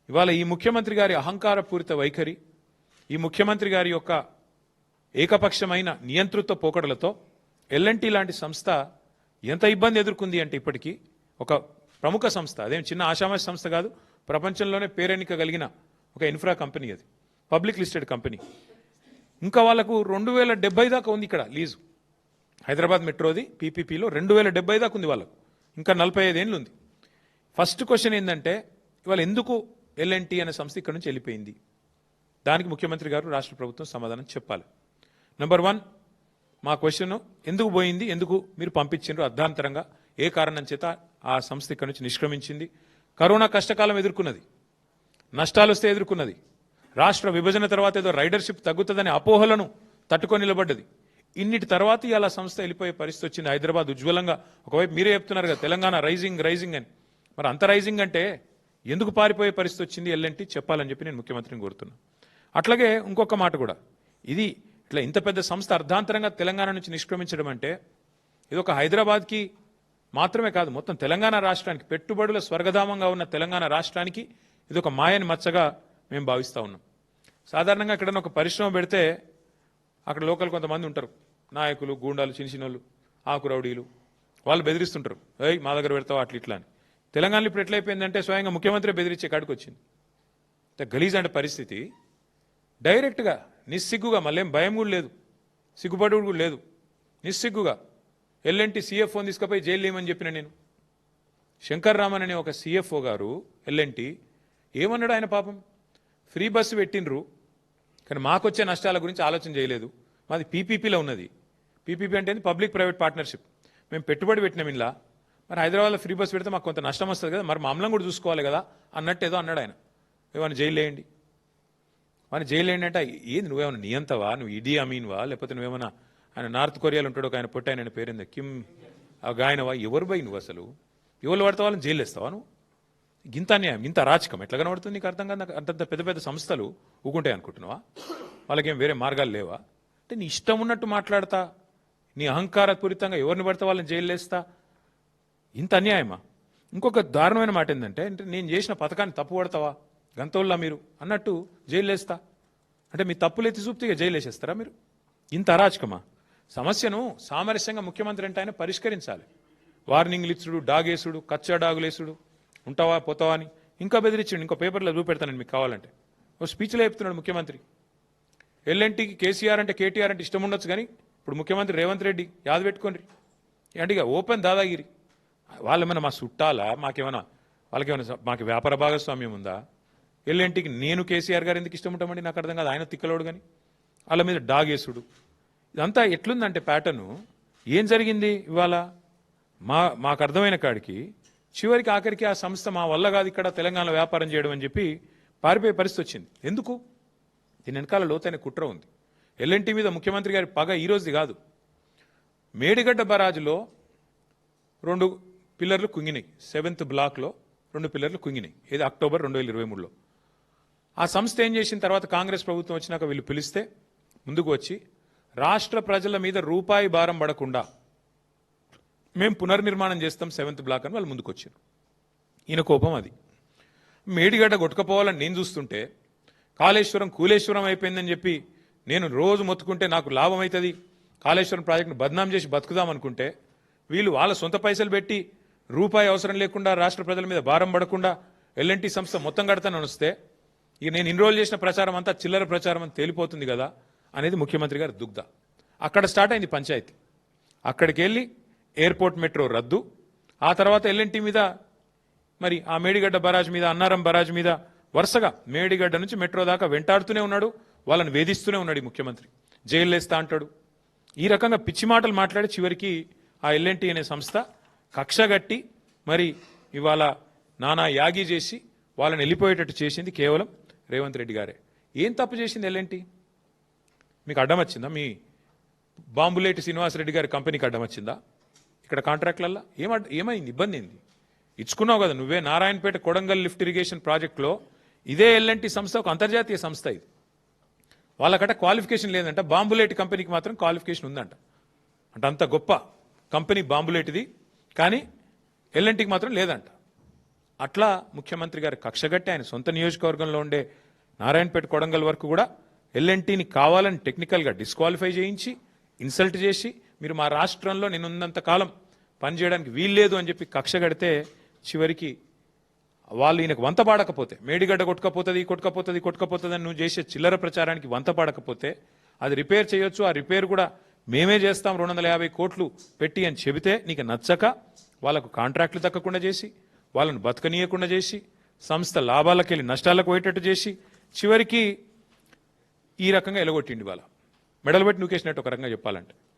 ఇవాళ ఈ ముఖ్యమంత్రి గారి అహంకారపూరిత వైఖరి, ఈ ముఖ్యమంత్రి గారి యొక్క ఏకపక్షమైన నియంతృత్వ పోకడలతో ఎల్ఎన్టీ లాంటి సంస్థ ఎంత ఇబ్బంది ఎదుర్కొంది అంటే ఇప్పటికీ ఒక ప్రముఖ సంస్థ, అదేం చిన్న ఆషామాషి సంస్థ కాదు, ప్రపంచంలోనే పేరెన్నిక కలిగిన ఒక ఇన్ఫ్రా కంపెనీ, అది పబ్లిక్ లిస్టెడ్ కంపెనీ. ఇంకా వాళ్ళకు 2070 దాకా ఉంది ఇక్కడ లీజు. హైదరాబాద్ మెట్రోది పీపీపీలో 2070 దాకా ఉంది వాళ్ళకు, ఇంకా 45 ఏళ్ళు ఉంది. ఫస్ట్ క్వశ్చన్ ఏంటంటే ఇవాళ ఎందుకు ఎల్ఎన్టీ అనే సంస్థ ఇక్కడ నుంచి వెళ్ళిపోయింది? దానికి ముఖ్యమంత్రి గారు, రాష్ట్ర ప్రభుత్వం సమాధానం చెప్పాలి. నెంబర్ 1, మా క్వశ్చన్ ఎందుకు పోయింది, ఎందుకు మీరు పంపించారు అర్ధాంతరంగా, ఏ కారణం చేత ఆ సంస్థ ఇక్కడ నుంచి నిష్క్రమించింది? కరోనా కష్టకాలం ఎదుర్కొన్నది, నష్టాలు వస్తే ఎదుర్కొన్నది, రాష్ట్ర విభజన తర్వాత ఏదో రైడర్షిప్ తగ్గుతుందనే అపోహలను తట్టుకొని నిలబడ్డది. ఇన్నిటి తర్వాత ఇలా సంస్థ వెళ్ళిపోయే పరిస్థితి వచ్చింది. హైదరాబాద్ ఉజ్వలంగా, ఒకవైపు మీరే చెప్తున్నారు కదా తెలంగాణ రైజింగ్ రైజింగ్ అని, మరి అంత రైజింగ్ అంటే ఎందుకు పారిపోయే పరిస్థితి వచ్చింది ఎల్ఎన్టీ చెప్పాలని చెప్పి నేను ముఖ్యమంత్రిని కోరుతున్నాను. అట్లాగే ఇంకొక మాట కూడా, ఇది ఇట్లా ఇంత పెద్ద సంస్థ అర్ధాంతరంగా తెలంగాణ నుంచి నిష్క్రమించడం అంటే ఇది ఒక హైదరాబాద్కి మాత్రమే కాదు, మొత్తం తెలంగాణ రాష్ట్రానికి, పెట్టుబడుల స్వర్గధామంగా ఉన్న తెలంగాణ రాష్ట్రానికి ఇది ఒక మాయని మచ్చగా మేము భావిస్తూ ఉన్నాం. సాధారణంగా ఎక్కడైనా ఒక పరిశ్రమ పెడితే అక్కడ లోకల్ కొంతమంది ఉంటారు, నాయకులు, గూండాలు, చిన్నచిన్నోళ్ళు, ఆకు రౌడీలు, వాళ్ళు బెదిరిస్తుంటారు, ఏయ్ మా దగ్గర పెడతావు అట్లా ఇట్లా అని. తెలంగాణలో ఇప్పుడు ఎట్లయిపోయిందంటే స్వయంగా ముఖ్యమంత్రి బెదిరించే కాడికి వచ్చింది. గలీజ్ అంటే పరిస్థితి. డైరెక్ట్గా నిస్సిగ్గుగా, మళ్ళేం భయం కూడా లేదు, సిగ్గుపడు కూడా లేదు, నిస్సిగ్గుగా ఎల్ఎన్టీ సిఎఫ్ఓని తీసుకుపోయి జైలు ఏమని చెప్పిన నేను. శంకర్ రామన్ అనే ఒక సిఎఫ్ఓ గారు ఎల్ఎన్టీ ఏమన్నాడు? ఆయన పాపం ఫ్రీ బస్సు పెట్టినరు, కానీ మాకొచ్చే నష్టాల గురించి ఆలోచన చేయలేదు. మాది పీపీపీలో ఉన్నది. పీపీపీ అంటే పబ్లిక్ ప్రైవేట్ పార్ట్నర్షిప్. మేము పెట్టుబడి పెట్టినాం ఇలా, మరి హైదరాబాద్లో ఫ్రీ బస్సు పెడితే మాకు కొంత నష్టం వస్తుంది కదా, మరి మామూలు కూడా చూసుకోవాలి కదా అన్నట్టు ఏదో అన్నాడు ఆయన. ఏమైనా జైలు వేయండి, వాడిని జైలు వేయండి అంటే ఏంది, నువ్వేమైనా నియంతవా, నువ్వు ఇడీ అమీన్వా, లేకపోతే నువ్వేమన్నా ఆయన నార్త్ కొరియాలో ఉంటాడు ఒక ఆయన పొట్టి ఆయన పేరుంది కిమ్ గాయనవా, ఎవరు పోయి నువ్వు అసలు ఎవరు పడతా వాళ్ళని జైలు వేస్తావా నువ్వు? గింత అన్యాయం, ఇంత అరాచకం ఎట్లా కనబడుతుంది నీకు అర్థం కాదు. అంతంత పెద్ద పెద్ద సంస్థలు ఊకుంటాయి అనుకుంటున్నావా? వాళ్ళకేం వేరే మార్గాలు లేవా? అంటే నీ ఇష్టం ఉన్నట్టు మాట్లాడతా, నీ అహంకారపూరితంగా ఎవరిని పడితే వాళ్ళని జైలు వేస్తా, ఇంత అన్యాయమా? ఇంకొక దారుణమైన మాట ఏంటంటే, నేను చేసిన పథకాన్ని తప్పు పడతావా గంతోళ్ళ మీరు అన్నట్టు జైలు వేస్తా అంటే మీ తప్పులు ఎత్తి చూపితే జైలు వేసేస్తారా మీరు? ఇంత అరాచకమా? సమస్యను సామరస్యంగా ముఖ్యమంత్రి అంటే ఆయన పరిష్కరించాలి. వార్నింగ్లు ఇచ్చుడు, డాగేసుడు, కచ్చా డాగులేసుడు, ఉంటావా పోతావా అని ఇంకా బెదిరించండి. ఇంకో పేపర్లో చూపెడతాను మీకు కావాలంటే. ఓ స్పీచ్లో చెప్తున్నాడు ముఖ్యమంత్రి, ఎల్ఎన్టీకి కేసీఆర్ అంటే కేటీఆర్ అంటే ఇష్టం ఉండొచ్చు, కానీ ఇప్పుడు ముఖ్యమంత్రి రేవంత్ రెడ్డి యాద పెట్టుకోండి అంటే ఇక ఓపెన్ దాదాగిరి. వాళ్ళేమైనా మా చుట్టాలా, మాకేమైనా వాళ్ళకేమైనా మాకు వ్యాపార భాగస్వామ్యం ఉందా? ఎల్ఎన్టీకి నేను కేసీఆర్ గారు ఎందుకు ఇష్టం ఉంటామండి నాకు అర్థం కాదు. ఆయన తిక్కలోడు కానీ వాళ్ళ మీద డాగేసుడు, ఇదంతా ఎట్లుందంటే ప్యాటర్ను. ఏం జరిగింది ఇవాళ మాకు అర్థమైన కాడికి చివరికి ఆఖరికి ఆ సంస్థ మా వల్ల కాదు ఇక్కడ తెలంగాణ వ్యాపారం చేయడం అని చెప్పి పారిపోయే పరిస్థితి వచ్చింది. ఎందుకు? దీని వెనకాల లోతైన కుట్ర ఉంది. ఎల్ఎన్టీ మీద ముఖ్యమంత్రి గారి పగ ఈ రోజుది కాదు. మేడిగడ్డ బరాజులో 2 పిల్లర్లు కుంగినాయి, 7th బ్లాక్లో 2 పిల్లర్లు కుంగినాయి. ఇది అక్టోబర్ 2023లో. ఆ సంస్థ ఏం చేసిన తర్వాత కాంగ్రెస్ ప్రభుత్వం వచ్చినాక వీళ్ళు పిలిస్తే ముందుకు వచ్చి రాష్ట్ర ప్రజల మీద రూపాయి భారం పడకుండా మేము పునర్నిర్మాణం చేస్తాం 7th బ్లాక్ అని వాళ్ళు ముందుకు వచ్చారు. ఈయన కోపం అది. మేడిగడ్డ కొట్టుకపోవాలని నేను చూస్తుంటే కాళేశ్వరం కూలేశ్వరం అయిపోయిందని చెప్పి నేను రోజు మొత్తుకుంటే నాకు లాభం అవుతుంది, కాళేశ్వరం ప్రాజెక్టును బద్నాం చేసి బతుకుదాం అనుకుంటే వీళ్ళు వాళ్ళ సొంత పైసలు పెట్టి రూపాయి అవసరం లేకుండా రాష్ట్ర ప్రజల మీద భారం పడకుండా ఎల్ఎన్టీ సంస్థ మొత్తం కడతానని వస్తే ఇక నేను ఇన్రోల్ చేసిన ప్రచారం అంతా చిల్లర ప్రచారం అని తేలిపోతుంది కదా అనేది ముఖ్యమంత్రి గారి దుగ్ధ. అక్కడ స్టార్ట్ అయింది పంచాయతీ. అక్కడికి వెళ్ళి ఎయిర్పోర్ట్ మెట్రో రద్దు, ఆ తర్వాత ఎల్ఎన్టీ మీద, మరి ఆ మేడిగడ్డ బరాజ్ మీద, అన్నారం బరాజ్ మీద వరుసగా మేడిగడ్డ నుంచి మెట్రో దాకా వెంటాడుతూనే ఉన్నాడు, వాళ్ళని వేధిస్తూనే ఉన్నాడు ఈ ముఖ్యమంత్రి. జైలు వేస్తా అంటాడు. ఈ రకంగా పిచ్చి మాటలు మాట్లాడి చివరికి ఆ ఎల్ఎన్టీ అనే సంస్థ కక్షగట్టి మరి ఇవాళ నానా యాగి చేసి వాళ్ళని వెళ్ళిపోయేటట్టు చేసింది కేవలం రేవంత్ రెడ్డి గారే. ఏం తప్పు చేసింది ఎల్ఎన్టీ? మీకు అడ్డం వచ్చిందా? మీ బాంబులేటి శ్రీనివాసరెడ్డి గారి కంపెనీకి అడ్డం వచ్చిందా? ఇక్కడ కాంట్రాక్ట్లల్లో ఏమైంది? ఇబ్బంది ఏంది? ఇచ్చుకున్నావు కదా నువ్వే. నారాయణపేట కొడంగల్ లిఫ్ట్ ఇరిగేషన్ ప్రాజెక్టులో ఇదే ఎల్ఎన్టీ సంస్థ ఒక అంతర్జాతీయ సంస్థ. ఇది వాళ్ళకట క్వాలిఫికేషన్ లేదంట, బాంబులేటి కంపెనీకి మాత్రం క్వాలిఫికేషన్ ఉందంట. అంటే అంత గొప్ప కంపెనీ బాంబులేటిది, కానీ ఎల్ఎన్టీకి మాత్రం లేదంట. అట్లా ముఖ్యమంత్రి గారు కక్షగట్టి ఆయన సొంత నియోజకవర్గంలో ఉండే నారాయణపేట కొడంగల్ వరకు కూడా ఎల్ఎన్టీని కావాలని టెక్నికల్గా డిస్క్వాలిఫై చేయించి ఇన్సల్ట్ చేసి మీరు మా రాష్ట్రంలో నేనున్నంత కాలం పనిచేయడానికి వీల్లేదు అని చెప్పి కక్ష కడితే చివరికి వాళ్ళు ఈయనకు వంత పాడకపోతే మేడిగడ్డ కొట్టుకపోతుంది అని నువ్వు చేసే చిల్లర ప్రచారానికి వంత పాడకపోతే అది రిపేర్ చేయొచ్చు, ఆ రిపేర్ కూడా మేమే చేస్తాం 250 కోట్లు పెట్టి అని చెబితే నీకు నచ్చక వాళ్ళకు కాంట్రాక్టులు దక్కకుండా చేసి వాళ్ళను బతకనీయకుండా చేసి సంస్థ లాభాలకు వెళ్ళి నష్టాలకు పోయేటట్టు చేసి చివరికి ఈ రకంగా ఎలగొట్టిండి వాళ్ళ మెడలు పెట్టి నూకేసినట్టు ఒక రకంగా చెప్పాలంటే.